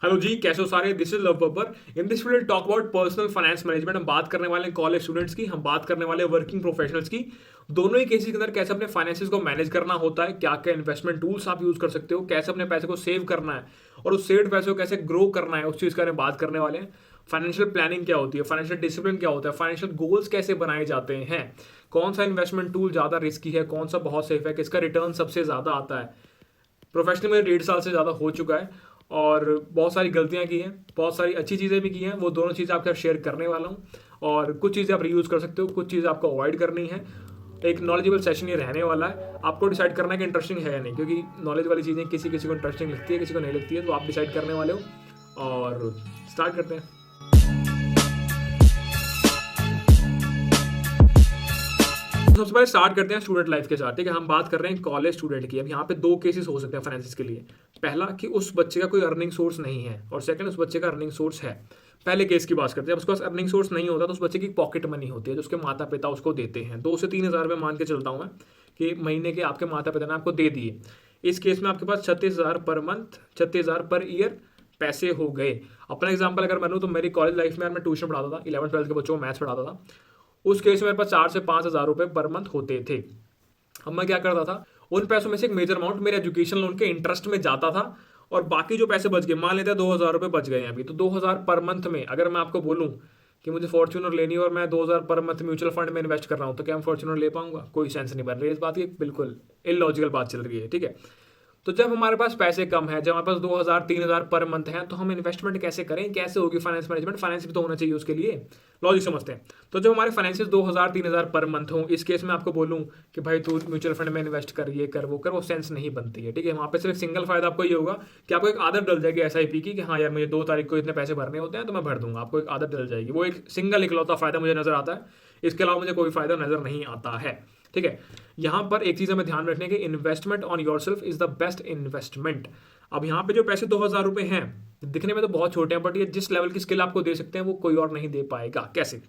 Hello जी, कैसे हो सारे। This is love Babbar. In this video talk about personal finance management. हम बात करने वाले हैं कॉलेज स्टूडेंट्स की, हम बात करने वाले हैं वर्किंग प्रोफेशनल्स की। दोनों ही केसेस के अंदर कैसे अपने फाइनेंसेस को मैनेज करना होता है, क्या क्या इन्वेस्टमेंट टूल्स आप यूज कर सकते हो, कैसे अपने पैसे को सेव करना है और उस सेव्ड पैसे को कैसे ग्रो करना है, उस चीज के बारे में बात करने वाले हैं। फाइनेंशियल प्लानिंग क्या होती है, फाइनेंशियल डिसिप्लिन क्या होता है, फाइनेंशियल गोल्स कैसे बनाए जाते हैं, कौन सा इन्वेस्टमेंट टूल ज्यादा रिस्की है, कौन सा बहुत सेफ है, किसका रिटर्न सबसे ज्यादा आता है। प्रोफेशनल में 1.5 साल से ज़्यादा हो चुका है और बहुत सारी गलतियां की हैं, बहुत सारी अच्छी चीज़ें भी की हैं। वो दोनों चीज़ें आपके साथ शेयर करने वाला हूँ और कुछ चीज़ें आप रीयूज़ कर सकते हो, कुछ चीज़ें आपको अवॉइड करनी है। एक नॉलेजेबल सेशन ये रहने वाला है। आपको डिसाइड करना है कि इंटरेस्टिंग है या नहीं, क्योंकि नॉलेज वाली चीज़ें किसी किसी को इंटरेस्टिंग लगती है, किसी को नहीं लगती है, तो आप डिसाइड करने वाले हो। और स्टार्ट करते हैं। सबसे पहले स्टार्ट करते हैं स्टूडेंट लाइफ के साथ। ठीक है, हम बात कर रहे हैं कॉलेज स्टूडेंट की। अब यहाँ पे दो केसेस हो सकते हैं फाइनेंसिस के लिए। पहला कि उस बच्चे का कोई अर्निंग सोर्स नहीं है और सेकंड उस बच्चे का अर्निंग सोर्स है। पहले केस की बात करते हैं। जब उसके पास अर्निंग सोर्स नहीं होता तो उस बच्चे की पॉकेट मनी होती है जो उसके माता पिता उसको देते हैं। 2 से 3 हज़ार रुपये मान के चलता हूँ मैं कि महीने के आपके माता पिता ने आपको दे दिए। इस केस में आपके पास 36,000 पर मंथ, 36,000 पर ईयर पैसे हो गए। अपना एग्जाम्पल अगर मैं लूँ तो मेरी कॉलेज लाइफ में यार मैं ट्यूशन पढ़ाता था, 11th 12th के बच्चों को मैथ्स पढ़ाता था। उस केस में मेरे पास 4 से 5 हज़ार रुपये पर मंथ होते थे। अब मैं क्या करता था, उन पैसों में से एक मेजर अमाउंट मेरे एजुकेशन लोन के इंटरेस्ट में जाता था और बाकी जो पैसे बच गए, मान लेते हैं 2,000 रुपये बच गए हैं अभी, तो 2,000 पर मंथ में अगर मैं आपको बोलूँ कि मुझे फॉर्च्यूनर लेनी है और मैं 2,000 पर मंथ म्यूचुअल फंड में इन्वेस्ट कर रहा हूँ, तो क्या मैं फॉर्च्यूनर ले पाऊंगा? कोई सेंस नहीं बन रही है इस बात की, बिल्कुल इलॉजिकल बात चल रही है। ठीक है, तो जब हमारे पास पैसे कम है, जब हमारे पास 2,000 3,000 पर मंथ है, तो हम इन्वेस्टमेंट कैसे करें, कैसे होगी फाइनेंस मैनेजमेंट? फाइनेंस भी तो होना चाहिए उसके लिए। लॉजिक समझते हैं। तो जब हमारे फाइनेंसिस 2,000 3,000 पर मंथ हो, इस केस में आपको बोलूं कि भाई तू म्यूचुअल फंड में इन्वेस्ट कर, ये कर वो कर, वो सेंस नहीं बनती है। ठीक है, वहां पे सिर्फ सिंगल फायदा आपको ये होगा कि आपको एक आदत डल जाएगी SIP की कि हाँ यार मुझे 2 तारीख को इतने पैसे भरने होते हैं तो मैं भर दूंगा। आपको एक आदत डल जाएगी, वो एक सिंगल इकलौता फायदा मुझे नजर आता है। इसके अलावा मुझे कोई फायदा नजर नहीं आता है। ठीक है, यहां पर एक चीज हमें ध्यान रखने की, investment on yourself is the best investment. अब यहाँ पे जो पैसे 2,000 रुपये हैं, दिखने में तो बहुत छोटे हैं, बट ये जिस लेवल की स्किल आपको दे सकते हैं वो कोई और नहीं दे पाएगा। कैसे?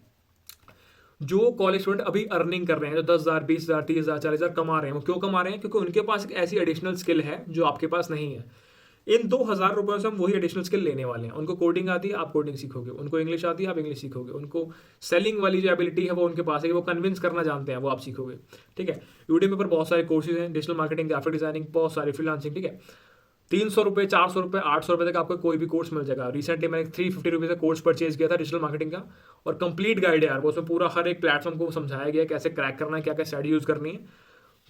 जो कॉलेज स्टूडेंट अभी अर्निंग कर रहे हैं, जो 10,000 20,000 30,000 40,000 कमा रहे हैं, वो क्यों कमा रहे हैं? क्योंकि उनके पास एक ऐसी एडिशनल स्किल है जो आपके पास नहीं है। इन 2,000 रुपये से हम वही एडिशनल स्किल लेने वाले हैं। उनको कोडिंग आती है, आप कोडिंग सीखोगे। उनको इंग्लिश आती है, आप इंग्लिश सीखोगे। उनको सेलिंग वाली जो एबिलिटी है वो उनके पास है, वो कन्विंस करना जानते हैं, वो आप सीखोगे। ठीक है, यूट्यूब पर बहुत सारे कोर्सेज हैं, डिजिटल मार्केटिंग, ग्राफिक डिजाइनिंग, बहुत सारे फ्रीलांसिंग। ठीक है, 300 रुपये, 400 रुपये, 800 रुपये तक आपको कोई भी कोर्स मिल जाएगा। रिसेंटली मैंने 350 रुपये का कोर्स परचेज किया था डिजिटल मार्केटिंग का, और कंप्लीट गाइड है यार वो। उसमें पूरा हर एक प्लेटफॉर्म को समझाया गया कैसे क्रैक करना है, क्या क्या स्ट्रैटेजी यूज करनी है।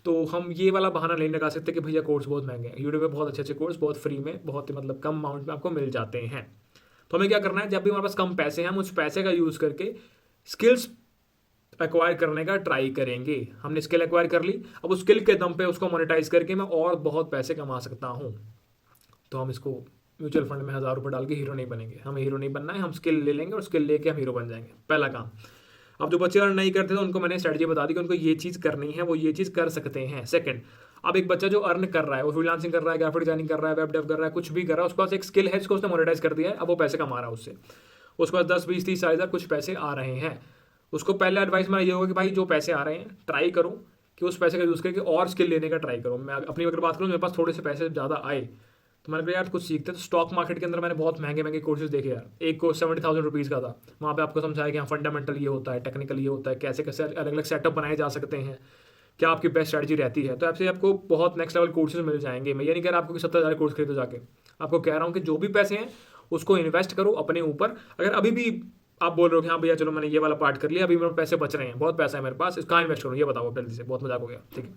तो हम ये वाला बहाना नहीं लगा सकते कि भैया कोर्स बहुत महंगे हैं। यूट्यूब पे बहुत अच्छे अच्छे कोर्स बहुत फ्री में, बहुत ही मतलब कम अमाउंट में आपको मिल जाते हैं। तो हमें क्या करना है, जब भी हमारे पास कम पैसे हैं, हम उस पैसे का यूज़ करके स्किल्स एक्वायर करने का ट्राई करेंगे। हमने स्किल एक्वायर कर ली, अब उस स्किल के दम पे उसको मोनेटाइज करके मैं और बहुत पैसे कमा सकता हूँ। तो हम इसको म्यूचुअल फंड में 1,000 रुपये डाल के हीरो नहीं बनेंगे। हमें हीरो नहीं बनना है, हम स्किल ले लेंगे और स्किल लेके हम हीरो बन जाएंगे। पहला काम। अब जो बच्चे अर्न नहीं करते तो उनको मैंने स्ट्रेटजी बता दी कि उनको ये चीज़ करनी है, वो ये चीज़ कर सकते हैं। सेकंड, अब एक बच्चा जो अर्न कर रहा है, वो फ्रीलांसिंग कर रहा है, ग्राफिक डिजाइनिंग कर रहा है, वेब डेव कर रहा है, कुछ भी कर रहा है, उसके पास एक स्किल है जिसको उसने मोनेटाइज कर दिया है, अब वो पैसे कमा रहा है उससे। उसके पास 10 20 30 40,000 कुछ पैसे आ रहे हैं। उसको पहले एडवाइस मेरा ये होगा कि भाई जो पैसे आ रहे हैं ट्राई करो कि उस पैसे का यूज़ करके और स्किल लेने का ट्राई करो। मैं अपनी अगर बात करूँ, मेरे पास थोड़े से पैसे ज़्यादा आए तो मैंने कहा यार कुछ सीखते। तो स्टॉक मार्केट के अंदर मैंने बहुत महंगे महंगे कोर्सेज देखे यार। एक कोर्स 70,000 रुपीज़ का था। वहाँ पे आपको समझाया कि हाँ फंडामेंटल ये होता है, टेक्निकल ये होता है, कैसे कैसे अलग अलग सेटअप बनाए जा सकते हैं, क्या आपकी बेस्ट स्ट्रैटेजी रहती है। तो आपसे आपको बहुत नेक्स्ट लेवल कोर्सेज मिल जाएंगे। मैं ये नहीं कह रहा आपको कि 70,000 कोर्स खरीदो जाके। आपको कह रहा हूँ कि जो भी पैसे हैं उसको इन्वेस्ट करो अपने ऊपर। अगर अभी भी आप बोल रहे हो कि हाँ भैया चलो मैंने ये वाला पार्ट कर लिया, अभी मेरे पैसे बच रहे हैं, बहुत पैसा है मेरे पास, कहाँ इन्वेस्ट करूँ ये बताओ जल्दी से, बहुत मजाक हो गया। ठीक है,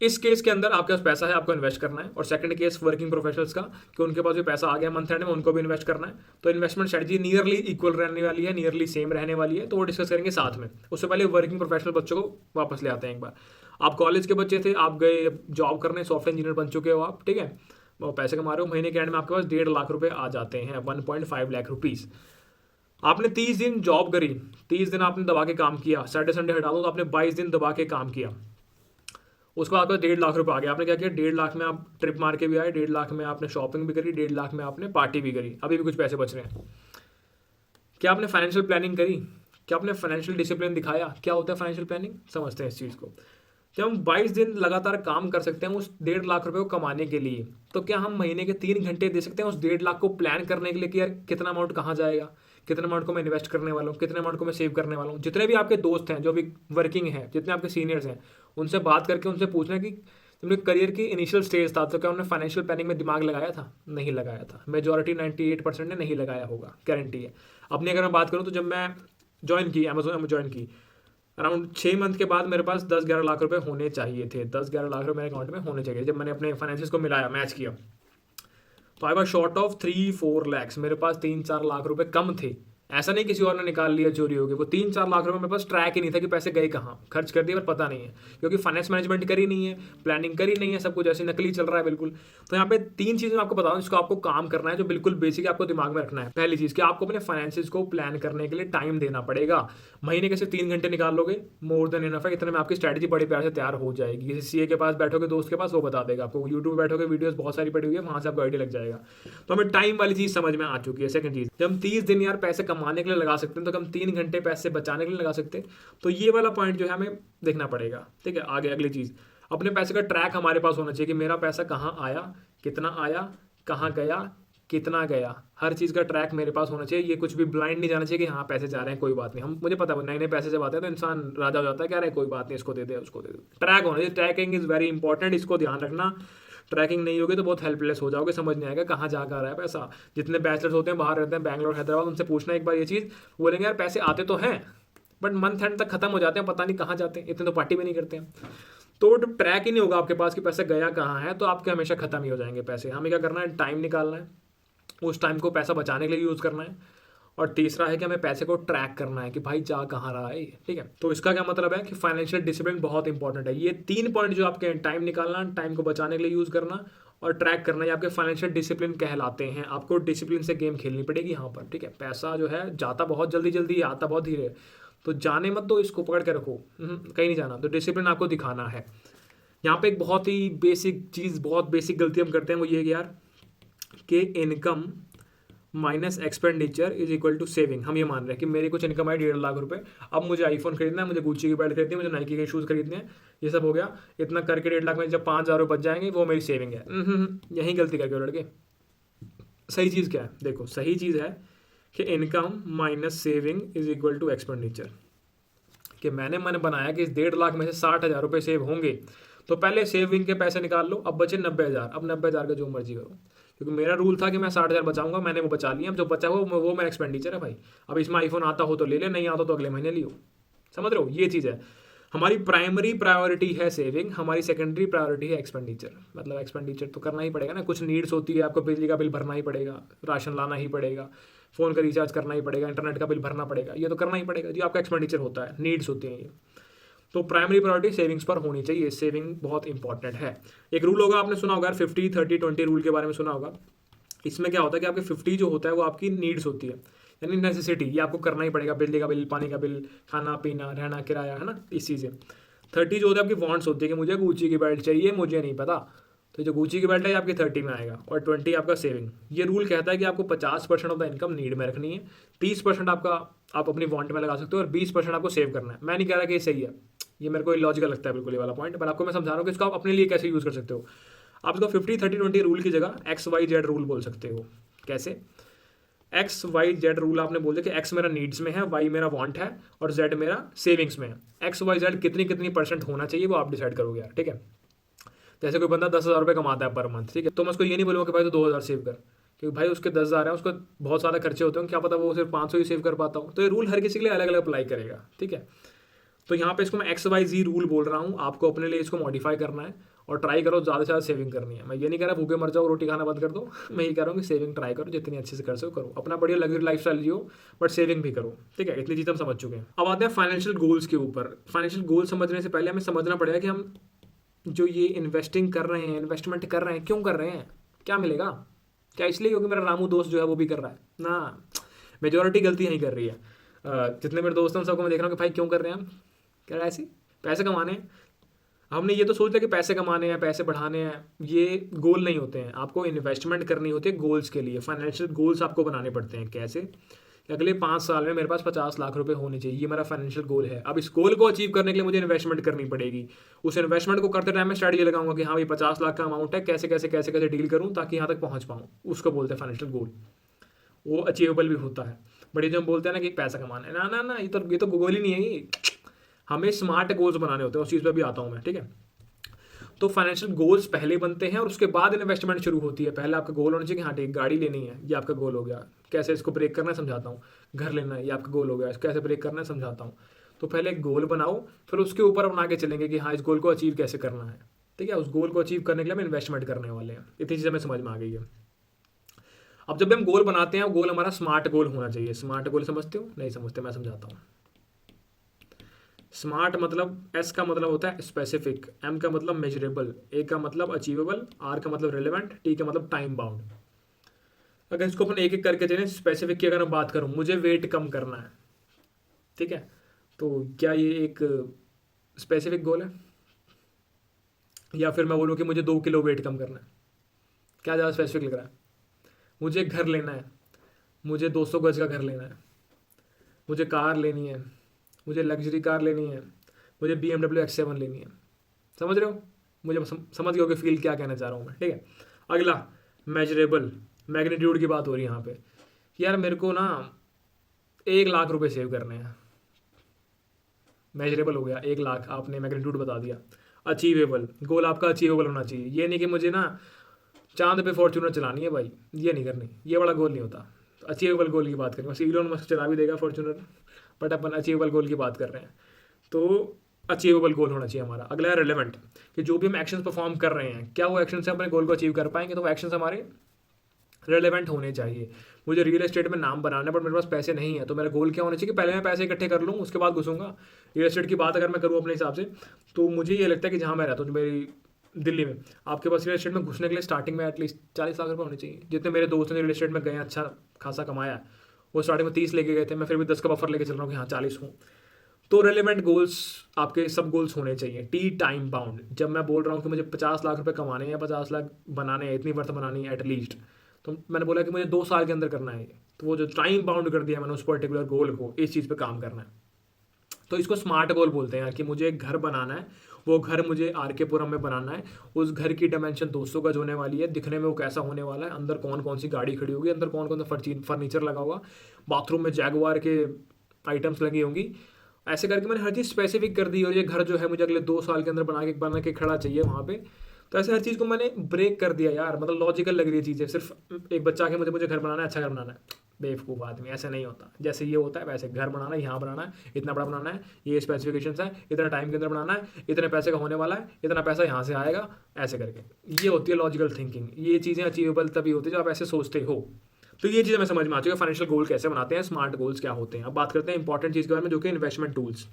इस केस के अंदर आपके पास पैसा है, आपको इन्वेस्ट करना है। और सेकंड केस वर्किंग प्रोफेशनल्स का, कि उनके पास भी पैसा आ गया मंथ एंड में, उनको भी इन्वेस्ट करना है। तो इन्वेस्टमेंट स्ट्रेटजी नियरली इक्वल रहने वाली है, नियरली सेम रहने वाली है। तो वो डिस्कस करेंगे साथ में। उससे पहले वर्किंग प्रोफेशनल बच्चों को वापस ले आते हैं एक बार। आप कॉलेज के बच्चे थे, आप गए जॉब करने, सॉफ्टवेयर इंजीनियर बन चुके हो आप। ठीक है, वो पैसे कमा रहे हो, महीने के एंड में आपके पास 1.5 लाख रुपए आ जाते हैं, 1.5 लाख रुपीज़। आपने 30 दिन जॉब करी, 30 दिन आपने दबा के काम किया, सैटरडे संडे हटा दो तो आपने 22 दिन दबा के काम किया। उसके बाद आपका 1.5 लाख रुपये आ गया। आपने क्या किया, 1.5 लाख में आप ट्रिप मार के भी आए, 1.5 लाख में आपने शॉपिंग भी करी, 1.5 लाख में आपने पार्टी भी करी, अभी भी कुछ पैसे बच रहे हैं। क्या आपने फाइनेंशियल प्लानिंग करी? क्या आपने फाइनेंशियल डिसिप्लिन दिखाया? क्या होता है फाइनेंशियल प्लानिंग, समझते हैं इस चीज़ को। जब हम 22 दिन लगातार काम कर सकते हैं उस 1.5 लाख रुपए को कमाने के लिए, तो क्या हम महीने के 3 घंटे दे सकते हैं उस 1.5 लाख को प्लान करने के लिए कि यार कितना अमाउंट कहाँ जाएगा, कितना अमाउंट को मैं इन्वेस्ट करने वाला हूँ, कितने अमाउंट को मैं सेव करने वाला हूँ। जितने भी आपके दोस्त हैं जो भी वर्किंग हैं, जितने आपके सीनियर्स हैं, उनसे बात करके उनसे पूछना कि तुमने करियर की इनिशियल स्टेज था तो क्या उन्होंने फाइनेंशियल प्लानिंग में दिमाग लगाया था? नहीं लगाया था। मेजॉरिटी 98% ने नहीं लगाया होगा, गारंटी है। अपनी अगर मैं बात करूँ तो जब मैं ज्वाइन की अमेजोन में ज्वाइन की, अराउंड 6 मंथ के बाद मेरे पास 10-11 लाख रुपए होने चाहिए थे। 10-11 लाख रुपए मेरे अकाउंट में होने चाहिए। जब मैंने अपने फाइनेंसिस को मिलाया, मैच किया, तो I was short of 3-4 lakhs. मेरे पास 3-4 लाख रुपए कम थे। ऐसा नहीं किसी और ने निकाल लिया, चोरी हो गई। वो 3-4 लाख रुपए मेरे पास ट्रैक ही नहीं था कि पैसे गए कहाँ, खर्च कर दिए पर पता नहीं है, क्योंकि फाइनेंस मैनेजमेंट करी नहीं है, प्लानिंग करी नहीं है, सब कुछ ऐसे नकली चल रहा है बिल्कुल। तो यहाँ पे 3 चीज़ें मैं आपको बताऊँ जिसको आपको काम करना है, जो बिल्कुल बेसिक आपको दिमाग में रखना है। पहली चीज़ कि आपको अपने फाइनेंसिस को प्लान करने के लिए टाइम देना पड़ेगा। महीने के सिर्फ 3 घंटे निकाल लोगे, मोर देन इनफ है। इतने में आपकी स्ट्रैटेजी बड़ी प्यार से तैयार हो जाएगी। किसी सीए के पास बैठोगे, दोस्त के पास, वो बता देगा आपको। यूट्यूब पे बैठोगे, वीडियोस बहुत सारी पड़ी हुई है, वहाँ से आपको आइडिया लग जाएगा। तो हमें टाइम वाली चीज़ समझ में आ चुकी है। सेकंड चीज़, जब हम 30 दिन यार पैसे कमाने के लिए लगा सकते हैं, तो हम 3 घंटे पैसे बचाने के लिए लगा सकते हैं। तो ये वाला पॉइंट जो है हमें देखना पड़ेगा, ठीक है। आगे अगली चीज़, अपने पैसे का ट्रैक हमारे पास होना चाहिए कि मेरा पैसा कहाँ आया, कहाँ गया, कितना गया। हर चीज़ का ट्रैक मेरे पास होना चाहिए। ये कुछ भी ब्लाइंड नहीं जाना चाहिए कि हाँ पैसे जा रहे हैं, कोई बात नहीं। मुझे पता है नए नए पैसे जब आते हैं तो इंसान राजा हो जाता है, क्या रहे कोई बात नहीं, इसको दे दे, उसको दे दे। ट्रैक होना चाहिए। ट्रैकिंग इज़ वेरी इंपॉर्टेंट, इसको ध्यान रखना। ट्रैकिंग नहीं होगी तो बहुत हेल्पलेस हो जाओगे, समझ नहीं आएगा कहाँ जा कर रहा है पैसा। जितने बैचलर्स होते हैं बाहर रहते हैं, बैंगलोर, हैदराबाद, उनसे पूछना एक बार ये चीज़, बोलेंगे यार पैसे आते तो हैं बट मंथ एंड तक खत्म हो जाते हैं, पता नहीं कहाँ जाते हैं, इतने तो पार्टी भी नहीं करते हैं। तो ट्रैक ही नहीं होगा आपके पास कि पैसा गया कहाँ है, तो आपके हमेशा खत्म ही हो जाएंगे पैसे। हमें क्या करना है, टाइम निकालना है, उस टाइम को पैसा बचाने के लिए यूज़ करना है। और तीसरा है कि हमें पैसे को ट्रैक करना है कि भाई जा कहाँ रहा है, ठीक है। तो इसका क्या मतलब है कि फाइनेंशियल डिसिप्लिन बहुत इंपॉर्टेंट है। ये 3 पॉइंट जो आपके, टाइम निकालना, टाइम को बचाने के लिए यूज़ करना और ट्रैक करना, ये आपके फाइनेंशियल डिसिप्लिन कहलाते हैं। आपको डिसिप्लिन से गेम खेलनी पड़ेगी यहाँ पर, ठीक है। पैसा जो है जाता बहुत जल्दी जल्दी, आता बहुत धीरे, तो जाने मत दो, इसको पकड़ के रखो, कहीं नहीं जाना। तो डिसिप्लिन आपको दिखाना है। यहाँ पे एक बहुत ही बेसिक चीज़, बहुत बेसिक गलती हम करते हैं, वो ये है कि यार कि income minus expenditure is equal to saving. हम ये मान रहे हैं कि मेरी कुछ इनकम है 1.5 लाख रुपए, अब मुझे आईफोन खरीदना है, मुझे गुच्ची की बेल्ट खरीदनी है, मुझे नाइकी के शूज़ खरीदने हैं, ये सब हो गया। इतना करके 1.5 लाख में जब 5,000 रुपये बच जाएंगे, वो मेरी सेविंग है। यही गलती करके लड़के। सही चीज़ क्या है? देखो, सही चीज़ है कि income minus saving is equal to expenditure. कि मैंने बनाया कि इस 1.5 लाख में से 60,000 रुपये सेव होंगे, तो पहले सेविंग के पैसे निकाल लो। अब बचे 90,000, अब 90,000 का जो मर्जी करो, क्योंकि मेरा रूल था कि मैं 60,000 बचाऊंगा, मैंने वो बचा लिया। अब जो बचा वो मेरा एक्सपेंडिचर है भाई। अब इसमें आईफोन आता हो तो ले ले, नहीं आता तो अगले महीने लियो। समझ रहे हो? ये चीज़ है। हमारी प्राइमरी प्रायोरिटी है सेविंग, हमारी सेकेंडरी प्रायोरिटी है एक्सपेंडिचर। मतलब एक्सपेंडिचर तो करना ही पड़ेगा ना, कुछ नीड्स होती है, आपको बिजली का बिल भरना ही पड़ेगा, राशन लाना ही पड़ेगा, फ़ोन का रिचार्ज करना ही पड़ेगा, इंटरनेट का बिल भरना पड़ेगा, ये तो करना ही पड़ेगा जी। आपका एक्सपेंडिचर होता है, नीड्स होती हैं ये। तो प्राइमरी प्रायोरिटी सेविंग्स पर होनी चाहिए। सेविंग बहुत इंपॉर्टेंट है। एक रूल होगा, आपने सुना होगा 50-30-20 रूल के बारे में सुना होगा। इसमें क्या होता है कि आपके 50 जो होता है वो आपकी नीड्स होती है, यानी नेसेसिटी, ये आपको करना ही पड़ेगा। बिजली का बिल, पानी का बिल, खाना पीना, रहना, किराया, है ना, इस चीज़ें। 30 जो होता है आपकी वांट्स होती है कि मुझे गुच्ची की बेल्ट चाहिए, मुझे नहीं पता, तो जो गुच्ची की बेल्ट है आपकी 30 में आएगा। और 20 आपका सेविंग। ये रूल कहता है कि आपको 50% ऑफ द इनकम नीड में रखनी है, 30% आपका आप अपनी वांट में लगा सकते हो, और 20% आपको सेव करना है। मैं नहीं कह रहा कि ये सही है, ये मेरे को इलॉजिकल लगता है बिल्कुल ये वाला पॉइंट, पर आपको मैं समझा रहा हूँ कि इसको आप अपने लिए कैसे यूज़ कर सकते हो। आप इसको 50-30-20 रूल की जगह XYZ रूल बोल सकते हो। कैसे? XYZ रूल आपने बोल दिया कि X मेरा नीड्स में है, Y मेरा वांट है, और Z मेरा सेविंग्स में है। XYZ कितनी कितनी % होना चाहिए वो आप डिसाइड करोगे यार, ठीक है। जैसे कोई बंदा 10,000 रुपये कमाता है पर मंथ, ठीक है, तो मैं उसको ये नहीं बोलूँगा कि भाई तो 2,000 सेव कर, क्योंकि भाई उसके 10,000 है, उसको बहुत ज़्यादा खर्चे होते हैं, क्या पता वो सिर्फ 500 ही सेव कर पाता हूँ। तो ये रूल हर किसी के लिए अलग अलग अप्लाई करेगा, ठीक है। तो यहाँ पे इसको मैं XYZ रूल बोल रहा हूँ, आपको अपने लिए इसको मॉडिफाई करना है और ट्राई करो ज़्यादा से ज़्यादा सेविंग करनी है। मैं ये नहीं कह रहा भूखे मर जाओ, रोटी खाना बंद कर दो। मैं ये कह रहा हूँ कि सेविंग ट्राई करो, जितनी अच्छे से कर सको करो, अपना बढ़िया luxury lifestyle Jio, but saving भी करो, ठीक है। इतनी चीज़ हम समझ चुके हैं। अब आते हैं फाइनेंशियल गोल्स के ऊपर। फाइनेंशियल गोल समझने से पहले हमें समझना पड़ेगा कि हम जो ये इन्वेस्टिंग कर रहे हैं, इन्वेस्टमेंट कर रहे हैं, क्यों कर रहे हैं, क्या मिलेगा? क्या इसलिए क्योंकि मेरा रामू दोस्त जो है वो भी कर रहा है ना? मेजोरिटी गलती यहीं कर रही है। जितने मेरे दोस्त हैं उन सबको मैं देख रहा हूँ कि भाई क्यों कर रहे हैं हम, क्या ऐसे पैसे कमाने हैं। हमने ये तो सोच लिया कि पैसे कमाने हैं, पैसे बढ़ाने हैं, ये गोल नहीं होते हैं। आपको इन्वेस्टमेंट करनी होती है गोल्स के लिए। फाइनेंशियल गोल्स आपको बनाने पड़ते हैं। कैसे? कि अगले 5 साल में मेरे पास 50 लाख रुपए होने चाहिए, ये मेरा फाइनेंशियल गोल है। अब इस गोल को अचीव करने के लिए मुझे इन्वेस्टमेंट करनी पड़ेगी। उस इन्वेस्टमेंट को करते टाइम मैं स्ट्रैटेजी लगाऊंगा कि हाँ भाई 50 लाख का अमाउंट है, कैसे कैसे कैसे कैसे डील करूँ ताकि यहाँ तक पहुँच पाऊँ। उसको बोलते हैं फाइनेंशियल गोल। वो अचीवेबल भी होता है। बट ये जो हम बोलते हैं ना कि पैसा कमाना है, ना ना ना, ये तो गोल ही नहीं है। ये हमें स्मार्ट गोल्स बनाने होते हैं, उस चीज़ पर भी आता हूँ मैं, ठीक है। तो फाइनेंशियल गोल्स पहले बनते हैं और उसके बाद इन्वेस्टमेंट शुरू होती है। पहले आपका गोल होना चाहिए कि हाँ ठीक, गाड़ी लेनी है, ये आपका गोल हो गया। कैसे इसको ब्रेक करना है समझाता हूँ। घर लेना है, ये आपका गोल हो गया, इसको कैसे ब्रेक करना है समझाता हूँ। तो पहले एक गोल बनाओ, फिर उसके ऊपर बना के चलेंगे कि हाँ इस गोल को अचीव कैसे करना है, ठीक है। उस गोल को अचीव करने के लिए हम इन्वेस्टमेंट करने वाले हैं। इतनी चीज़ हमें समझ में आ गई है। अब जब भी हम गोल बनाते हैं, गोल हमारा स्मार्ट गोल होना चाहिए। स्मार्ट गोल समझते हो? नहीं समझते, मैं समझाता हूँ। स्मार्ट मतलब, एस का मतलब होता है स्पेसिफिक, एम का मतलब मेजरेबल, ए का मतलब अचीवेबल, आर का मतलब रिलेवेंट, टी का मतलब टाइम बाउंड। अगर इसको अपन एक एक करके चलें, स्पेसिफिक की अगर मैं बात करूं, मुझे वेट कम करना है, ठीक है। तो क्या ये एक स्पेसिफिक गोल है? या फिर मैं बोलूं कि मुझे 2 किलो वेट कम करना है, क्या ज़्यादा स्पेसिफिक लग रहा है? मुझे घर लेना है, मुझे 200 गज का घर लेना है, मुझे कार लेनी है, मुझे लग्जरी कार लेनी है, मुझे BMW X7 लेनी है। समझ रहे हो? मुझे समझ गए हो कि फील क्या कहना चाह रहा हूँ मैं, ठीक है। अगला मेजरेबल, मैग्नीट्यूड की बात हो रही है यहाँ पे कि यार मेरे को ना 1 लाख रुपए सेव करने हैं। मेजरेबल हो गया 1 लाख, आपने मैग्नीट्यूड बता दिया। अचीवेबल, गोल आपका अचीवेबल होना चाहिए। ये नहीं कि मुझे ना चांद पे फॉर्च्यूनर चलानी है भाई, ये नहीं करनी, ये बड़ा गोल नहीं होता। अचीवेबल गोल की बात करें, बस इलोन मस्क चला भी देगा फॉर्च्यूनर, बट अपन अचीवेबल गोल की बात कर रहे हैं। तो अचीवेबल गोल होना चाहिए हमारा। अगला है रिलेवेंट, कि जो भी हम एक्शंस परफॉर्म कर रहे हैं, क्या वो एक्शन से अपने गोल को अचीव कर पाएंगे? तो वो एक्शंस हमारे रिलेवेंट होने चाहिए। मुझे रियल एस्टेट में नाम बनाना है बट मेरे पास पैसे नहीं है, तो मेरा गोल क्या होना चाहिए कि पहले मैं पैसे इकट्ठे कर लूँ, उसके बाद घुसूंगा। रियल एस्टेट की बात अगर मैं करूँ अपने हिसाब से, तो मुझे ये लगता है कि जहाँ मैं रहता हूँ, जो मेरी दिल्ली में, आपके पास रियल एस्टेट में घुसने के लिए स्टार्टिंग में एटलीस्ट 40 लाख रुपये होने चाहिए। जितने मेरे दोस्त ने रियल एस्टेट में गए अच्छा खासा कमाया, वो स्टार्टिंग में 30 लेके गए थे, मैं फिर भी 10 का बफर लेके चल रहा हूँ कि हाँ 40 हूँ। तो रेलिवेंट गोल्स आपके सब गोल्स होने चाहिए। टी टाइम बाउंड, जब मैं बोल रहा हूँ कि मुझे 50 लाख रुपए कमाने हैं या 50 लाख बनाने हैं, इतनी वर्थ बनानी है एटलीस्ट, तो मैंने बोला कि मुझे 2 साल के अंदर करना है। तो वो जो टाइम बाउंड कर दिया मैंने उस पर्टिकुलर गोल को, इस चीज़ पे काम करना है। तो इसको स्मार्ट गोल बोलते हैं यार, कि मुझे एक घर बनाना है, वो घर मुझे आर.के. पुरम में बनाना है। उस घर की डायमेंशन 200 गज होने वाली है, दिखने में वो कैसा होने वाला है, अंदर कौन कौन सी गाड़ी खड़ी होगी, अंदर कौन कौन सा फर्नीचर लगा होगा, बाथरूम में जैगुआर के आइटम्स लगी होंगी। ऐसे करके मैंने हर चीज़ स्पेसिफिक कर दी। और ये घर जो है मुझे अगले 2 साल के अंदर बना के खड़ा चाहिए वहाँ पे। तो ऐसे हर चीज़ को मैंने ब्रेक कर दिया यार, मतलब लॉजिकल लग रही है चीज़ें। सिर्फ एक बच्चा के मुझे घर बनाना है, अच्छा घर बनाना है, बेवकूफ़ आदमी, ऐसे नहीं होता। जैसे ये होता है वैसे घर बनाना है, यहाँ बनाना है, इतना बड़ा बनाना है, ये स्पेसिफिकेशंस है, इतना टाइम के अंदर बनाना है, इतने पैसे का होने वाला है, इतना पैसा यहाँ से आएगा, ऐसे करके। ये होती है लॉजिकल थिंकिंग। ये चीज़ें अचीवेबल तभी होती है जब आप ऐसे सोचते हो। तो ये चीज़ हमें समझ में आ चुकी है फाइनेंशियल गोल कैसे बनाते हैं, स्मार्ट गोल्स क्या होते हैं। अब बात करते हैं इंपॉर्टेंट चीज़ के बारे में, जो कि इन्वेस्टमेंट टूल्स।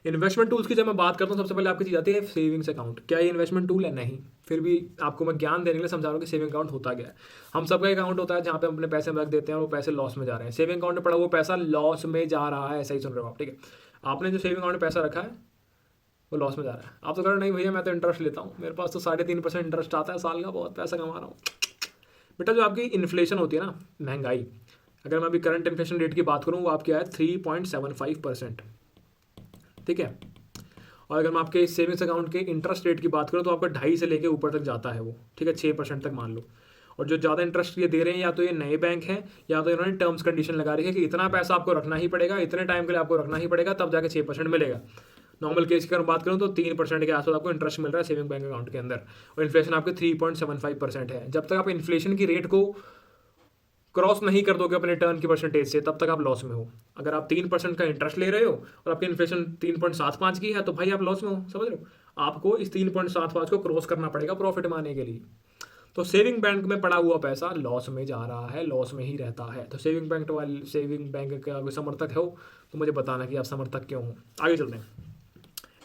इन्वेस्टमेंट टूल्स की जब मैं बात करता हूँ, सबसे पहले आपकी चीज़ आती है सेविंग्स अकाउंट। क्या ये इन्वेस्टमेंट टूल है? नहीं। फिर भी आपको मैं ज्ञान देने के लिए समझा रहा हूँ कि सेविंग अकाउंट होता क्या है। हम सबका अकाउंट होता है जहाँ पे हम अपने पैसे रख देते हैं और वो पैसे लॉस में जा रहे हैं। सेविंग अकाउंट में पड़ा वो पैसा लॉस में जा रहा है, ऐसा ही सुन रहे हो आप, ठीक है। आपने जो सेविंग अकाउंट में पैसा रखा है वो लॉस में जा रहा है। आप तो कह रहे हो नहीं भैया मैं तो इंटरेस्ट लेता हूँ, मेरे पास तो 3.5% इंटरेस्ट आता है साल का, बहुत पैसा कमा रहा हूँ। बेटा जो आपकी इन्फ्लेशन होती है ना, महंगाई, अगर मैं अभी करंट इन्फ्लेशन रेट की बात करूँ, वो आपकी है 3.75%, ठीक है। और अगर मैं आपके सेविंग्स अकाउंट के इंटरेस्ट रेट की बात करूँ तो आपका 2.5 से लेके ऊपर तक जाता है वो, ठीक है, 6% तक मान लो। और जो ज़्यादा इंटरेस्ट ये दे रहे हैं, या तो ये नए बैंक हैं, या तो इन्होंने टर्म्स कंडीशन लगा रही है कि इतना पैसा आपको रखना ही पड़ेगा, इतने टाइम के लिए आपको रखना ही पड़ेगा, तब जाके 6% मिलेगा। नॉर्मल केस की अगर बात करूँ तो 3% के आसपास आपको इंटरेस्ट मिल रहा है सेविंग बैंक अकाउंट के अंदर, और इन्फ्लेशन आपके 3.75% है। जब तक आप इन्फ्लेशन की रेट को क्रॉस नहीं कर दोगे अपने टर्न की परसेंटेज से, तब तक आप लॉस में हो। अगर आप 3% का इंटरेस्ट ले रहे हो और आपकी इन्फ्लेशन 3.75 की है, तो भाई आप लॉस में हो, समझ रहे हो। आपको इस 3.75 को क्रॉस करना पड़ेगा प्रॉफिट में आने के लिए। तो सेविंग बैंक में पड़ा हुआ पैसा लॉस में जा रहा है, लॉस में ही रहता है। तो सेविंग बैंक का कोई समर्थक हो तो मुझे बताना कि आप समर्थक क्यों हो। आगे चलते हैं।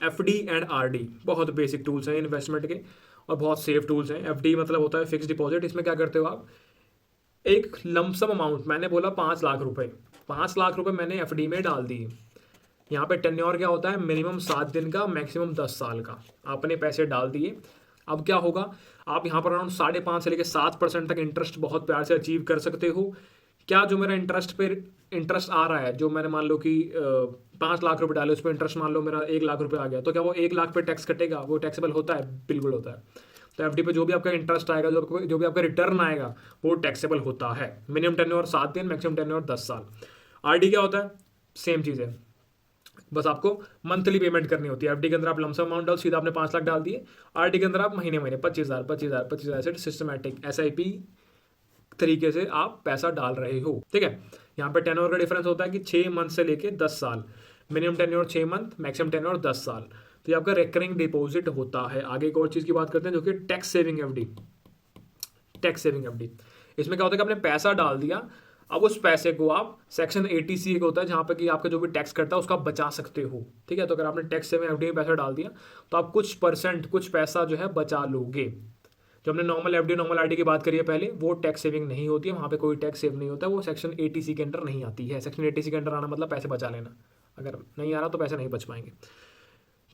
FD एंड RD बहुत बेसिक टूल्स हैं इन्वेस्टमेंट के और बहुत सेफ टूल्स हैं। FD मतलब होता है फिक्स डिपॉजिट। इसमें क्या करते हो आप, एक लमसम अमाउंट, मैंने बोला 5 लाख रुपए, 5 लाख रुपए मैंने FD में डाल दिए। यहाँ पे टेन्योर क्या होता है, मिनिमम 7 दिन का, मैक्सिमम 10 साल का। आपने पैसे डाल दिए, अब क्या होगा, आप यहाँ पर अराउंड 5.5 से लेकर 7% तक इंटरेस्ट बहुत प्यार से अचीव कर सकते हो। क्या जो मेरा इंटरेस्ट आ रहा है, जो मैंने मान लो कि 5 लाख रुपए डाले, उस पर इंटरेस्ट मान लो मेरा 1 लाख रुपए आ गया, तो क्या वो 1 लाख पे टैक्स कटेगा? वो टैक्सेबल होता है? बिल्कुल होता है। तो एफडी पे जो भी आपका इंटरेस्ट आएगा, जो भी आपका रिटर्न आएगा, वो टैक्सेबल होता है। मिनिमम टेन्योर 7 दिन, मैक्सिमम टेन्योर 10 साल। आरडी क्या होता है? सेम चीज़ है, बस आपको मंथली पेमेंट करनी होती है। एफडी के अंदर आप लमसम अमाउंट डाल, सीधा आपने 5 लाख डाल दिए। आरडी के अंदर आप महीने महीने 25,000 ऐसे सिस्टमैटिक SIP तरीके से आप पैसा डाल रहे हो, ठीक है। यहाँ पे टेन्योर का डिफरेंस होता है कि 6 मंथ से लेके 10 साल। Minimum tenure 6 month, maximum tenure 10 साल। तो ये आपका रिकरिंग डिपॉजिट होता है। आगे एक और चीज़ की बात करते हैं, जो कि tax saving FD. Tax saving FD, इसमें क्या होता है कि आपने पैसा डाल दिया, अब उस पैसे को आप सेक्शन 80C एक होता है, जहाँ पे कि आपका जो भी टैक्स करता है उसका बचा सकते हो, ठीक है। तो अगर आपने टैक्स सेविंग एफडी में पैसा डाल दिया, तो आप कुछ पैसा जो है बचा लोगे। जो हमने नॉर्मल एफडी, नॉर्मल आरडी की बात करी है पहले, वो टैक्स सेविंग नहीं होती है, वहाँ पे कोई टैक्स सेव नहीं होता है, वो सेक्शन 80C के अंडर नहीं आती है। सेक्शन 80C के अंडर आना मतलब पैसे बचा लेना, अगर नहीं आ रहा तो पैसे नहीं बच पाएंगे।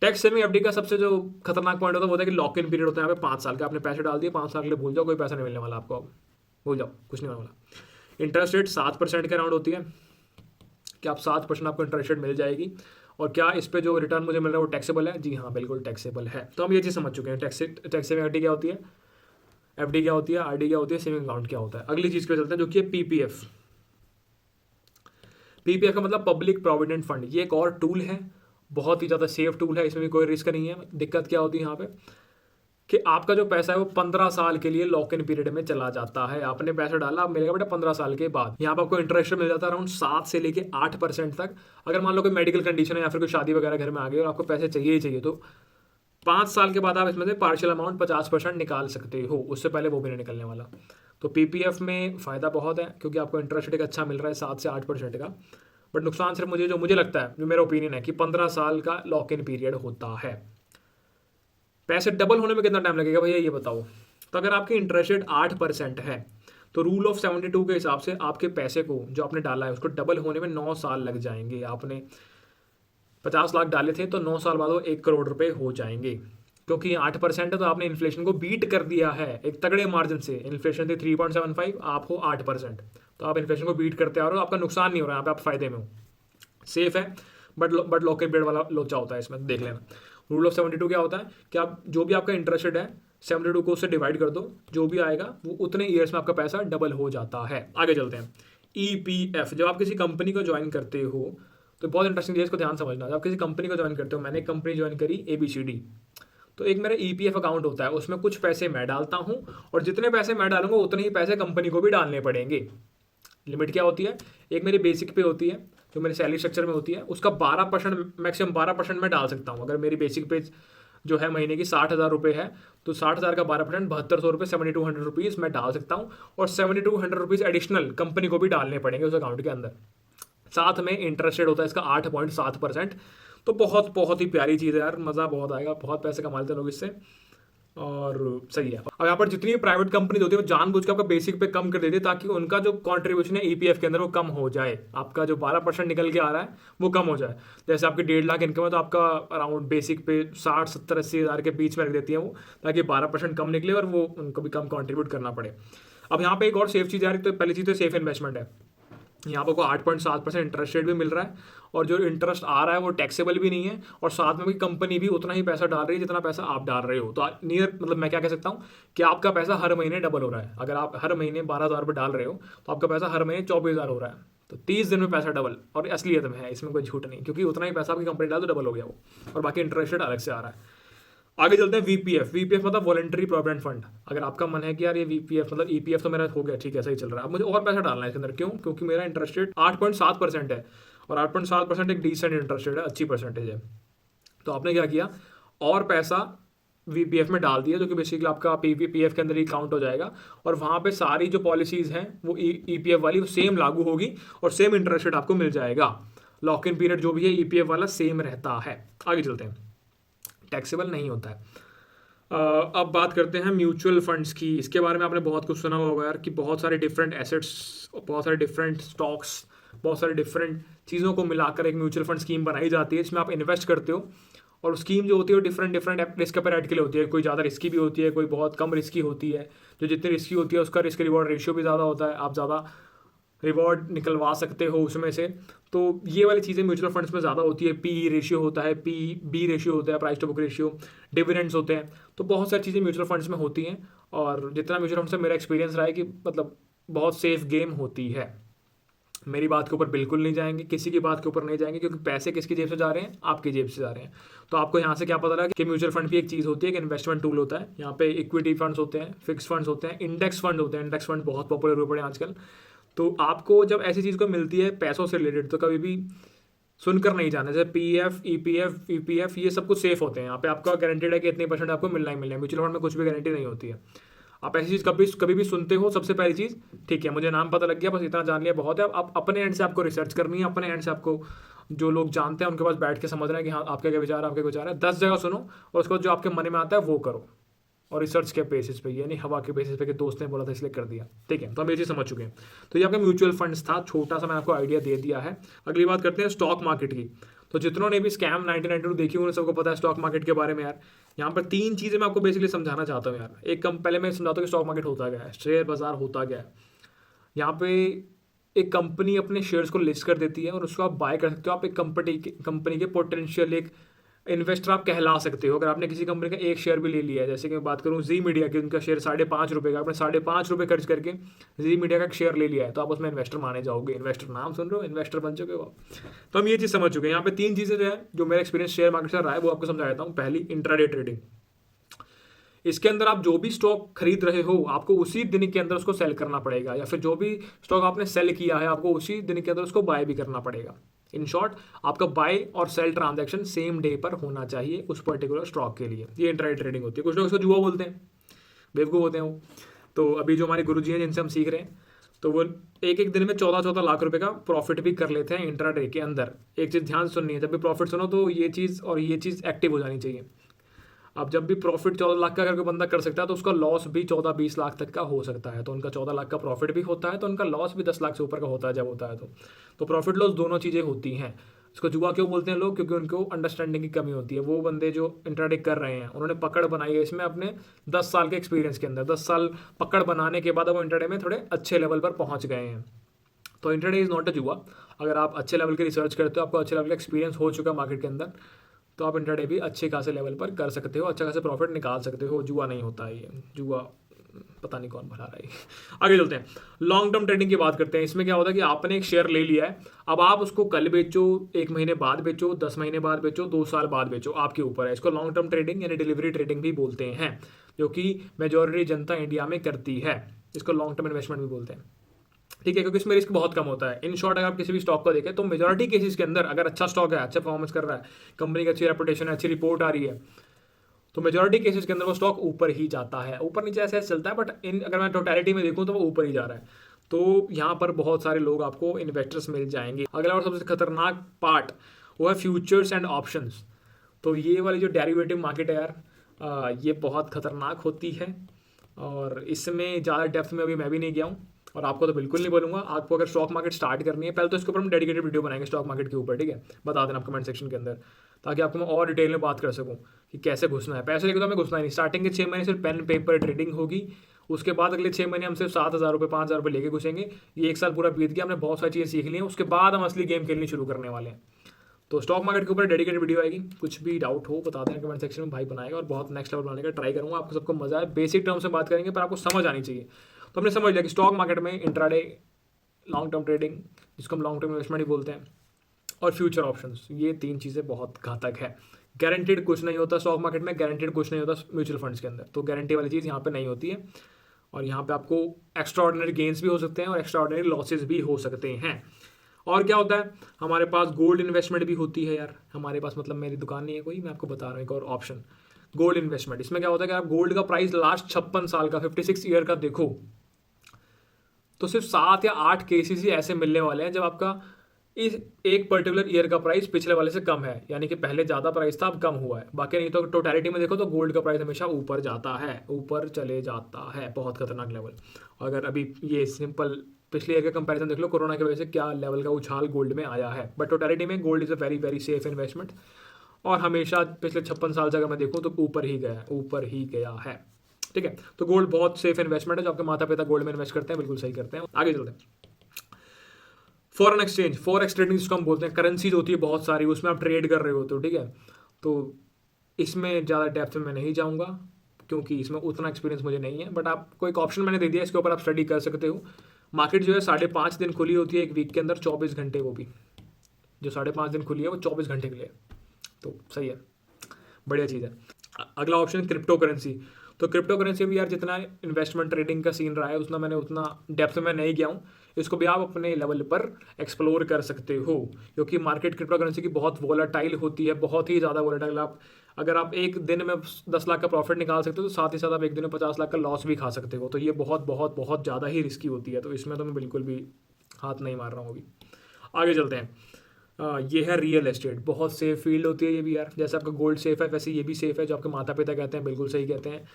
टैक्स सेविंग एफडी का सबसे जो खतरनाक पॉइंट होता है वो होता है कि लॉक इन पीरियड होता है यहाँ पे 5 साल का। आपने पैसे डाल दिए, 5 साल के लिए भूल जाओ, कोई पैसा नहीं मिलने वाला आपको, अब भूल जाओ, कुछ नहीं होने वाला। इंटरेस्ट रेट 7% के अराउंड होती है, कि आप 7% आपको इंटरेस्ट रेट मिल जाएगी। और क्या इस पे जो रिटर्न मुझे मिल रहा है वो टैक्सेबल है? जी हाँ, बिल्कुल टैक्सेबल है। तो हम ये चीज़ समझ चुके हैं, टैक्स सेविंग एफडी क्या होती है, एफडी क्या होती है, आरडी क्या होती है, सेविंग अकाउंट क्या होता है। अगली चीज़ पे चलते हैं, जो कि है पीपीएफ। पीपीएफ का मतलब पब्लिक प्रोविडेंट फंड। ये एक और टूल है, बहुत ही ज़्यादा सेफ टूल है, इसमें भी कोई रिस्क नहीं है। दिक्कत क्या होती है यहाँ पे कि आपका जो पैसा है वो 15 साल के लिए लॉक इन पीरियड में चला जाता है। आपने पैसा डाला, अब मिलेगा बेटा 15 साल के बाद। यहाँ पर आपको इंटरेस्ट मिल जाता है अराउंड 7 से लेके 8% तक। अगर मान लो कोई मेडिकल कंडीशन है या फिर कोई शादी वगैरह घर में आ गई और आपको पैसे चाहिए ही चाहिए, तो 5 साल के बाद आप इसमें से पार्शियल अमाउंट 50% निकाल सकते हो, उससे पहले वो भी नहीं निकलने वाला। तो पीपीएफ में फ़ायदा बहुत है, क्योंकि आपको इंटरेस्ट रेट अच्छा मिल रहा है 7 से 8% का। बट नुकसान सिर्फ मुझे लगता है, जो मेरा ओपिनियन है, कि 15 साल का लॉक इन पीरियड होता है। पैसे डबल होने में कितना टाइम लगेगा भैया, ये बताओ। तो अगर आपकी इंटरेस्ट रेट 8% है, तो रूल ऑफ 72 के हिसाब से आपके पैसे को जो आपने डाला है उसको डबल होने में 9 साल लग जाएंगे। आपने 50 लाख डाले थे, तो 9 साल बाद वो 1 करोड़ रुपए हो जाएंगे। क्योंकि 8% है, तो आपने इन्फ्लेशन को बीट कर दिया है एक तगड़े मार्जिन से। इन्फ्लेशन थी 3.75, आप हो 8%, तो आप इन्फ्लेशन को बीट करते आ रहे हो। आपका नुकसान नहीं हो रहा है, यहाँ पे आप फायदे में हो, सेफ है। बट लॉक इन पीरियड वाला लोचा होता है इसमें, देख लेना। रूल ऑफ 72 क्या होता है कि आप जो भी आपका इंटरेस्ट रेट है 72 को उससे डिवाइड कर दो, जो भी आएगा वो उतने ईयर्स में आपका पैसा डबल हो जाता है। आगे चलते हैं। EPF, जब आप किसी कंपनी को ज्वाइन करते हो, तो बहुत इंटरेस्टिंग चीज़, इसको ध्यान समझना। जब आप किसी कंपनी को ज्वाइन करते हो, मैंने एक कंपनी ज्वाइन करी ABCD, तो एक मेरा EPF अकाउंट होता है, उसमें कुछ पैसे मैं डालता हूँ, और जितने पैसे मैं डालूंगा उतने ही पैसे कंपनी को भी डालने पड़ेंगे। लिमिट क्या होती है? एक मेरी बेसिक पे होती है, जो मेरे सैलरी स्ट्रक्चर में होती है, उसका 12%, मैक्सिमम 12% मैं डाल सकता हूँ। अगर मेरी बेसिक पे जो है महीने की 60,000 रुपये है, तो 60,000 का 12% 7200 रुपये, 7200 रुपीज़ मैं डाल सकता हूँ। और 7200 रुपीज़ एडिशनल कंपनी को भी डालने पड़ेंगे उस अकाउंट के अंदर। साथ में इंटरेस्ट रेट होता है इसका 8.7%। तो बहुत बहुत ही प्यारी चीज़ है यार, मज़ा बहुत आएगा, बहुत पैसे कमा लेते हैं लोग इससे, और सही है। अब यहाँ पर जितनी प्राइवेट कंपनी होती है वो जानबूझ के आपका बेसिक पे कम कर देती है, ताकि उनका जो कंट्रीब्यूशन है EPF के अंदर वो कम हो जाए। आपका जो 12% निकल के आ रहा है वो कम हो जाए। जैसे आपकी 1.5 लाख इनकम है, तो आपका अराउंड बेसिक पे 60, 70, 80 हज़ार के बीच में रख देती है वो, ताकि 12% कम निकले और वो उनको भी कम कॉन्ट्रीब्यूट करना पड़े। अब यहाँ पे एक और सेफ चीज़ आ रही है। तो पहली चीज़ तो सेफ इन्वेस्टमेंट है। यहाँ पर को 8.7% इंटरेस्ट रेट भी मिल रहा है, और जो इंटरेस्ट आ रहा है वो टैक्सेबल भी नहीं है, और साथ में भी कंपनी भी उतना ही पैसा डाल रही है जितना पैसा आप डाल रहे हो। तो नियर मतलब मैं क्या कह सकता हूँ कि आपका पैसा हर महीने डबल हो रहा है। अगर आप हर महीने 12,000 रुपये डाल रहे हो, तो आपका पैसा हर महीने 24,000 हो रहा है। तो 30 दिन में पैसा डबल, और असलियत में है, इसमें कोई झूठ नहीं, क्योंकि उतना ही पैसा आपकी कंपनी डाल तो डबल हो गया वो, और बाकी इंटरेस्ट रेट अलग से आ रहा है। आगे चलते हैं। VPF मतलब वॉलंटरी प्रोविडेंट फंड। अगर आपका मन है कि यार ये VPF मतलब EPF तो मेरा हो गया, ठीक है, सही चल रहा है, अब मुझे और पैसा डालना है इसके अंदर। क्यों? क्योंकि मेरा इंटरेस्ट रेट 8.7% है, और 8.7% एक डिसेंट इंटरेस्ट रेट है, अच्छी परसेंटेज है। तो आपने क्या किया, और पैसा VPF में डाल दिया, जो कि बेसिकली आपका PF के अंदर ही काउंट हो जाएगा, और वहाँ पे सारी जो पॉलिसीज़ हैं वो EPF वाली वो सेम लागू होगी, और सेम इंटरेस्ट रेट आपको मिल जाएगा। लॉक इन पीरियड जो भी है EPF वाला सेम रहता है। आगे चलते हैं। टैक्सेबल नहीं होता है। अब बात करते हैं म्यूचुअल फंड्स की। इसके बारे में आपने बहुत कुछ सुना होगा यार, कि बहुत सारे डिफरेंट एसेट्स, बहुत सारे डिफरेंट स्टॉक्स, बहुत सारे डिफरेंट चीज़ों को मिलाकर एक म्यूचुअल फंड स्कीम बनाई जाती है, जिसमें आप इन्वेस्ट करते हो। और स्कीम जो होती है वो डिफरेंट रिस्क अपेटाइट के लिए होती है। कोई ज़्यादा रिस्की भी होती है, कोई बहुत कम रिस्की होती है। जो जितनी रिस्की होती है उसका रिस्क रिवॉर्ड रेशियो भी ज़्यादा होता है। आप ज़्यादा रिवॉर्ड निकलवा सकते हो उसमें से। तो ये वाली चीज़ें म्यूचुअल फंड्स में ज़्यादा होती है। पी रेशियो होता है, पी बी रेशियो होता है, price to book ratio, dividends होते हैं। तो बहुत सारी चीज़ें म्यूचुअल फंड्स में होती हैं, और जितना म्यूचुअल फंड से मेरा एक्सपीरियंस रहा है कि मतलब बहुत सेफ गेम होती है। मेरी बात के ऊपर बिल्कुल नहीं जाएंगे, किसी की बात के ऊपर नहीं जाएंगे, क्योंकि पैसे किसकी जेब से जा रहे हैं? आपकी जेब से जा रहे हैं। तो आपको यहाँ से क्या पता लगा कि म्यूचुअल फंड भी एक चीज़ होती है, एक इन्वेस्टमेंट टूल होता है। यहाँ पे इक्विटी फंड्स होते हैं, फिक्स फंड्स होते हैं, इंडेक्स फंड होते हैं। इंडेक्स फंड बहुत पॉपुलर हुए पड़े हैं आजकल। तो आपको जब ऐसी चीज़ को मिलती है पैसों से रिलेटेड, तो कभी भी सुनकर नहीं जाना। जैसे पीएफ, ईपीएफ, ईपीएफ, ये सब कुछ सेफ होते हैं। यहाँ पे आपका गारंटेड है कि इतने % आपको मिलना ही मिलना है। म्यूचुअल फंड में कुछ भी गारंटी नहीं होती है। आप ऐसी चीज़ कभी कभी भी सुनते हो, सबसे पहली चीज़, ठीक है मुझे नाम पता लग गया, बस इतना जान लिया बहुत है। अब अपने एंड से आपको रिसर्च करनी है, अपने एंड से आपको जो लोग जानते हैं उनके पास बैठ के समझना है कि हाँ आपके क्या विचार है, आपके विचार है। 10 जगह सुनो और उसको जो आपके मन में आता है वो करो, और रिसर्च के बेसिस पे, यानी हवा के बेसिस पे कि दोस्त ने बोला था इसलिए कर दिया। ठीक है, तो हम ये चीज़ समझ चुके हैं। तो ये आपका म्यूचुअल फंड्स था, छोटा सा मैंने आपको आइडिया दे दिया है। अगली बात करते हैं स्टॉक मार्केट की। तो जितनों ने भी स्कैम 1992 देखी उन्हें सबको पता है स्टॉक मार्केट के बारे में यार। यहाँ पर 3 चीज़ें मैं आपको बेसिकली समझाना चाहता हूँ यार। एक कम पहले मैं समझाता हूँ कि स्टॉक मार्केट होता क्या है, शेयर बाजार होता क्या है। यहाँ पे एक कंपनी अपने शेयर्स को लिस्ट कर देती है और उसको आप बाय कर सकते हो। आप एक कंपनी के पोटेंशियल एक इन्वेस्टर आप कहला सकते हो। अगर आपने किसी कंपनी का एक शेयर भी ले लिया है, जैसे कि मैं बात करूँ जी मीडिया की, उनका शेयर 5.5 रुपये का, आपने 5.5 रुपये खर्च करके जी मीडिया का एक शेयर ले लिया है, तो आप उसमें इन्वेस्टर माने जाओगे। इन्वेस्टर नाम सुन रहे हो, इन्वेस्टर बन चुके हो। तो हम ये चीज़ समझ चुके हैं। यहाँ पे 3 चीज़ें जो है, जो मेरा एक्सपीरियंस शेयर मार्केट से रहा है, वो आपको समझा देता हूँ। पहली, इंट्राडे ट्रेडिंग। इसके अंदर आप जो भी स्टॉक खरीद रहे हो, आपको उसी दिन के अंदर उसको सेल करना पड़ेगा, या फिर जो भी स्टॉक आपने सेल किया है आपको उसी दिन के अंदर उसको बाय भी करना पड़ेगा। इन शॉर्ट, आपका बाय और सेल ट्रांजैक्शन सेम डे पर होना चाहिए उस पर्टिकुलर स्टॉक के लिए। ये इंट्राडे ट्रेडिंग होती है। कुछ लोग इसको जुआ बोलते हैं, बेवकूफ़ होते हैं वो। तो अभी जो हमारे गुरुजी हैं जिनसे हम सीख रहे हैं, तो वो एक एक दिन में 14-14 लाख रुपए का प्रॉफिट भी कर लेते हैं इंट्राडे के अंदर। एक चीज़ ध्यान सुननी है, जब भी प्रॉफिट सुनो तो ये चीज़ और ये चीज़ एक्टिव हो जानी चाहिए। अब जब भी प्रॉफिट 14 लाख का अगर कोई बंदा कर सकता है, तो उसका लॉस भी 14-20 लाख तक का हो सकता है। तो उनका 14 लाख का प्रॉफिट भी होता है, तो उनका लॉस भी 10 लाख से ऊपर का होता है जब होता है। तो प्रॉफिट लॉस दोनों चीज़ें होती हैं। इसको जुआ क्यों बोलते हैं लोग? क्योंकि उनको अंडरस्टैंडिंग की कमी होती है। वो बंदे जो इंट्राडे कर रहे हैं उन्होंने पकड़ बनाई है इसमें अपने 10 साल के एक्सपीरियंस के अंदर। 10 साल पकड़ बनाने के बाद वो इंट्राडे में थोड़े अच्छे लेवल पर पहुंच गए हैं। तो इंट्राडे इज़ नॉट अ जुआ। अगर आप अच्छे लेवल की रिसर्च करते हो, आपको अच्छे लेवल का एक्सपीरियंस हो चुका मार्केट के अंदर, तो आप इंट्राडे भी अच्छे खासे लेवल पर कर सकते हो, अच्छा खासा प्रॉफिट निकाल सकते हो। जुआ नहीं होता है ये। जुआ पता नहीं कौन भला रहा है। आगे चलते हैं, लॉन्ग टर्म ट्रेडिंग की बात करते हैं। इसमें क्या होता है कि आपने एक शेयर ले लिया है, अब आप उसको कल बेचो, 1 महीने बाद बेचो, 10 महीने बाद बेचो, 2 साल बाद बेचो, आपके ऊपर है। इसको लॉन्ग टर्म ट्रेडिंग यानी डिलीवरी ट्रेडिंग भी बोलते हैं, जो कि मेजॉरिटी जनता इंडिया में करती है। इसको लॉन्ग टर्म इन्वेस्टमेंट भी बोलते हैं। ठीक है, क्योंकि इसमें रिस्क बहुत कम होता है। इन शॉर्ट, अगर आप किसी भी स्टॉक को देखें तो मेजॉरिटी केसेस के अंदर अगर अच्छा स्टॉक है, अच्छा परफॉर्मेंस कर रहा है, कंपनी की अच्छी रेपुटेशन है, अच्छी रिपोर्ट आ रही है, तो मेजॉरिटी केसेस के अंदर वो स्टॉक ऊपर ही जाता है। ऊपर नीचे ऐसे चलता है, बट अगर मैं टोटलिटी में देखूँ तो वो ऊपर ही जा रहा है। तो यहाँ पर बहुत सारे लोग आपको इन्वेस्टर्स मिल जाएंगे। अगला और सबसे खतरनाक पार्ट वो है फ्यूचर्स एंड ऑप्शंस। तो ये वाली जो डेरिवेटिव मार्केट है यार, ये बहुत खतरनाक होती है, और इसमें ज़्यादा डेप्थ में अभी मैं भी नहीं गया हूँ, और आपको तो बिल्कुल नहीं बोलूँगा। आपको अगर स्टॉक मार्केट स्टार्ट करनी है, पहले तो इसके ऊपर हम डेडिकेटेड वीडियो बनाएंगे स्टॉक मार्केट के ऊपर, ठीक है? बता देना आप कमेंट सेक्शन के अंदर, ताकि आपको मैं और डिटेल में बात कर सकूँ कि कैसे घुसना है। पैसे लेके तो हमें घुसना ही नहीं। स्टार्टिंग के 6 महीने सिर्फ पेन पेपर ट्रेडिंग होगी, उसके बाद अगले 6 महीने हम सिर्फ 7,000 रुपये 5,000 रुपये लेके घुसेंगे। ये 1 साल पूरा बीत गया, हमने बहुत सारी चीज़ें सीख ली हैं, उसके बाद हम असली गेम खेलनी शुरू करने वाले हैं। तो स्टॉक मार्केट के ऊपर डेडिकेटेड वीडियो आएगी। कुछ भी डाउट हो बता देना कमेंट सेक्शन में, भाई बनाएगा, और बहुत नेक्स्ट लेवल बनाने का ट्राई करूँगा। आपको सबको मजा है, बेसिक टर्म से बात करेंगे पर आपको समझ आनी चाहिए। तो हमने समझ लिया कि स्टॉक मार्केट में इंट्राडे, लॉन्ग टर्म ट्रेडिंग जिसको हम लॉन्ग टर्म इन्वेस्टमेंट ही बोलते हैं, और फ्यूचर ऑप्शंस, ये 3 चीज़ें बहुत घातक है। गारंटेड कुछ नहीं होता स्टॉक मार्केट में, गारंटेड कुछ नहीं होता म्यूचुअल फंड्स के अंदर। तो गारंटी वाली चीज़ यहाँ पे नहीं होती है, और यहाँ पे आपको एक्स्ट्रा ऑर्डिनरी गेन्स भी हो सकते हैं और एक्स्ट्रा ऑर्डिनरी लॉसेज भी हो सकते हैं। और क्या होता है, हमारे पास गोल्ड इन्वेस्टमेंट भी होती है यार। हमारे पास मतलब मेरी दुकान नहीं है कोई, मैं आपको बता रहा हूँ एक और ऑप्शन, गोल्ड इन्वेस्टमेंट। इसमें क्या होता है कि आप गोल्ड का प्राइस लास्ट 56 साल का, 56 ईयर का देखो, तो सिर्फ 7 या 8 केसेस ही ऐसे मिलने वाले हैं जब आपका इस एक पर्टिकुलर ईयर का प्राइस पिछले वाले से कम है, यानी कि पहले ज़्यादा प्राइस था अब कम हुआ है। बाकी नहीं तो टोटलिटी में देखो तो गोल्ड का प्राइस हमेशा ऊपर जाता है, ऊपर चले जाता है, बहुत खतरनाक लेवल। अगर अभी ये सिंपल पिछले ईयर का कंपैरिजन देख लो, कोरोना की वजह से क्या लेवल का उछाल गोल्ड में आया है। बट टोटलिटी में gold is a very very safe investment, और हमेशा पिछले 56 साल से अगर मैं देखूँ तो ऊपर ही गया है, ऊपर ही गया है। ठीक है, तो गोल्ड बहुत सेफ इन्वेस्टमेंट है। जो आपके माता पिता गोल्ड में इन्वेस्ट करते हैं बिल्कुल सही करते हैं। आगे चलते हैं, फॉरेन एक्सचेंज, फॉरेक्स ट्रेडिंग जिसको हम बोलते हैं, करेंसीज होती है बहुत सारी, उसमें आप ट्रेड कर रहे होते हो, ठीक है। तो इसमें ज़्यादा डेप्थ में मैं नहीं जाऊँगा क्योंकि इसमें उतना एक्सपीरियंस मुझे नहीं है, बट आपको एक ऑप्शन मैंने दे दिया, इसके ऊपर आप स्टडी कर सकते हो। मार्केट जो है 5.5 दिन खुली होती है एक वीक के अंदर, 24 घंटे, वो भी जो 5.5 दिन खुली है वो 24 घंटे के लिए, तो सही है, बढ़िया चीज़ है। अगला ऑप्शन क्रिप्टो करेंसी। तो क्रिप्टो करेंसी भी यार जितना इन्वेस्टमेंट ट्रेडिंग का सीन रहा है उतना डेप्थ में नहीं गया हूँ, इसको भी आप अपने लेवल पर एक्सप्लोर कर सकते हो, क्योंकि मार्केट क्रिप्टो करेंसी की बहुत वोलेटाइल होती है, बहुत ही ज़्यादा वोलेटाइल। अगर आप एक दिन में 10 लाख का प्रॉफिट निकाल सकते हो तो साथ ही साथ आप एक दिन में 50 लाख का लॉस भी खा सकते हो, तो ये बहुत बहुत बहुत ज़्यादा ही रिस्की होती है, तो इसमें तो मैं बिल्कुल भी हाथ नहीं मार रहा हूँ अभी। आगे चलते हैं। ये है रियल एस्टेट, बहुत सेफ फील्ड होती है ये भी यार, जैसे आपका गोल्ड सेफ है वैसे ये भी सेफ है, जो आपके माता पिता कहते हैं बिल्कुल सही कहते हैं।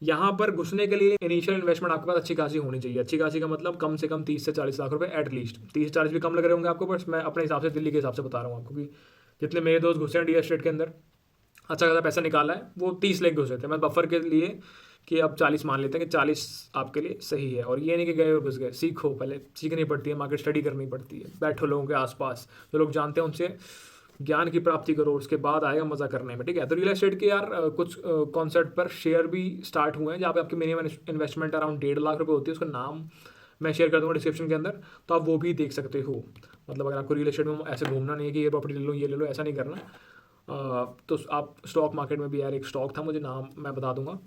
यहाँ पर घुसने के लिए इनिशियल इन्वेस्टमेंट आपके पास अच्छी खासी होनी चाहिए। अच्छी खासी का मतलब कम से कम 30 से 40 लाख रुपए एटलीस्ट। 30 से 40 भी कम लग रहे होंगे आपको, बस मैं अपने हिसाब से दिल्ली के हिसाब से बता रहा हूँ आपको, कि जितने मेरे दोस्त घुसे हैं रियल एस्टेट के अंदर, अच्छा खासा पैसा निकाला है, वो 30 लाख घुसे थे। मैं बफर के लिए कि अब 40 मान लेते हैं कि 40 आपके लिए सही है, और ये नहीं कि गए और घुस गए। सीखो, पहले सीखनी पड़ती है, मार्केट स्टडी करनी पड़ती है, बैठो लोगों के आसपास, जो लोग जानते हैं उनसे ज्ञान की प्राप्ति करो, उसके बाद आएगा मज़ा करने में, ठीक है। तो रियल एस्टेट के यार कुछ कॉन्सेप्ट पर शेयर भी स्टार्ट हुए हैं, जहाँ पे आपकी मिनिमम इन्वेस्टमेंट अराउंड 1.5 लाख रुपए होती है, उसका नाम मैं शेयर कर दूंगा डिस्क्रिप्शन के अंदर, तो आप वो भी देख सकते हो। मतलब अगर आपको रियल एस्टेट में ऐसे घूमना नहीं है कि ये प्रॉपर्टी ले लो ये ले लो, ऐसा नहीं करना। तो आप स्टॉक मार्केट में भी यार एक स्टॉक था, मुझे नाम मैं बता दूंगा,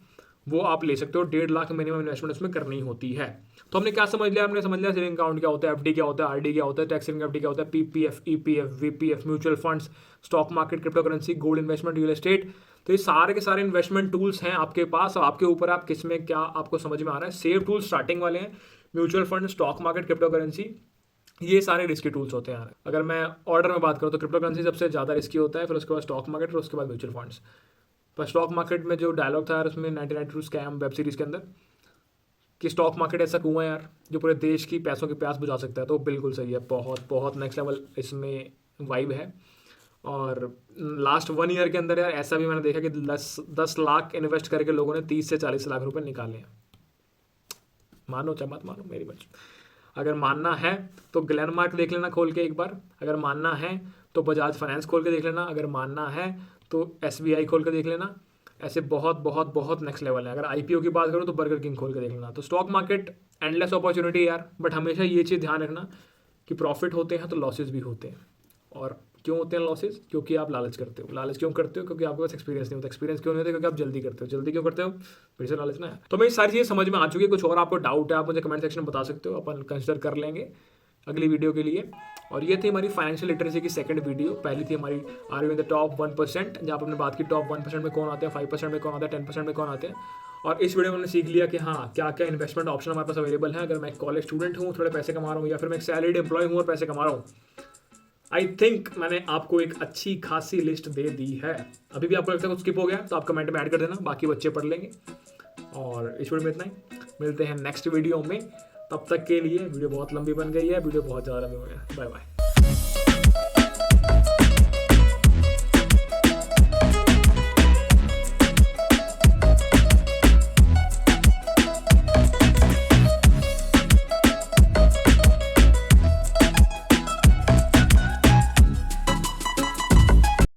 वो आप ले सकते हो। 1.5 लाख मिनिमम इन्वेस्टमेंट उसमें करनी होती है। तो हमने क्या समझ लिया? हमने समझ लिया सेविंग अकाउंट क्या होता है, एफडी क्या होता है, आरडी क्या होता है, टैक्स सेविंग एफडी क्या होता है, PPF, EPF, VPF, mutual funds, stock market, crypto currency, gold investment, real estate. तो ये सारे के सारे इन्वेस्टमेंट टूल्स हैं आपके पास, और आपके ऊपर आप किस में क्या आपको समझ में आ रहा है। सेफ टूल्स स्टार्टिंग वाले हैं, mutual fund, stock market, crypto currency, ये सारे रिस्की टूल्स होते हैं। अगर मैं ऑर्डर में बात करूँ तो क्रिप्टो करेंसी सबसे ज़्यादा रिस्की होता है, फिर उसके बाद स्टॉक मार्केट, फिर उसके बाद म्यूचुअल फंड्स। पर स्टॉक मार्केट में जो डायलॉग था यार उसमें 1992 स्कैम वेब सीरीज़ के अंदर, कि स्टॉक मार्केट ऐसा कुआं है यार जो पूरे देश की पैसों की प्यास बुझा सकता है, तो बिल्कुल सही है, बहुत बहुत नेक्स्ट लेवल इसमें वाइब है। और लास्ट 1 ईयर के अंदर यार ऐसा भी मैंने देखा कि 10 लाख इन्वेस्ट करके लोगों ने 30 से 40 लाख रुपए निकाले हैं। मानो चाहे मत मानो, मेरी मर्जी। अगर मानना है तो ग्लेनमार्क देख लेना खोल के एक बार, अगर मानना है तो बजाज फाइनेंस खोल के देख लेना, अगर मानना है तो एसबीआई खोल के देख लेना। ऐसे बहुत बहुत बहुत नेक्स्ट लेवल है। अगर आईपीओ की बात करूँ तो बर्गर किंग खोल के देख लेना। तो स्टॉक मार्केट एंडलेस अपॉर्चुनिटी यार, बट हमेशा ये चीज़ ध्यान रखना कि प्रॉफिट होते हैं तो लॉसेज भी होते हैं। और क्यों होते हैं लॉसेज? क्योंकि आप लालच करते हो। लालच क्यों करते हो? क्योंकि आपके पास एक्सपीरियंस नहीं होता। एक्सपीरियंस क्यों नहीं होता? क्योंकि आप जल्दी करते हो। जल्दी क्यों करते हो? फिर से लालच ना है। तो मेरी सारी चीज़ें समझ में आ चुकी है। कुछ और आपको डाउट है आप मुझे कमेंट सेक्शन में बता सकते हो, अपन कंसिडर कर लेंगे अगली वीडियो के लिए। और ये थी हमारी फाइनेंशियल लिटरेसी की सेकंड वीडियो। पहली थी हमारी are you in the top 1%, जहाँ पर हमने बात की टॉप 1% में कौन आते हैं, 5% में कौन आता है, 10% में कौन आते हैं। और इस वीडियो में हमने सीख लिया कि हाँ क्या क्या इन्वेस्टमेंट ऑप्शन हमारे पास अवेलेबल है। अगर मैं एक कॉलेज स्टूडेंट हूँ, थोड़े पैसे कमा रहा हूँ, या फिर मैं एक सैलरीड एम्प्लॉय हूँ और पैसे कमा रहा हूँ, आई थिंक मैंने आपको एक अच्छी खासी लिस्ट दे दी है। अभी भी आपको लगता है कुछ स्किप हो गया तो आप कमेंट में ऐड कर देना, बाकी बच्चे पढ़ लेंगे। और इस वीडियो में इतना ही, मिलते हैं नेक्स्ट वीडियो में। तब तक के लिए वीडियो बहुत लंबी बन गई है, वीडियो बहुत ज़्यादा लंबी हो गया। Bye bye.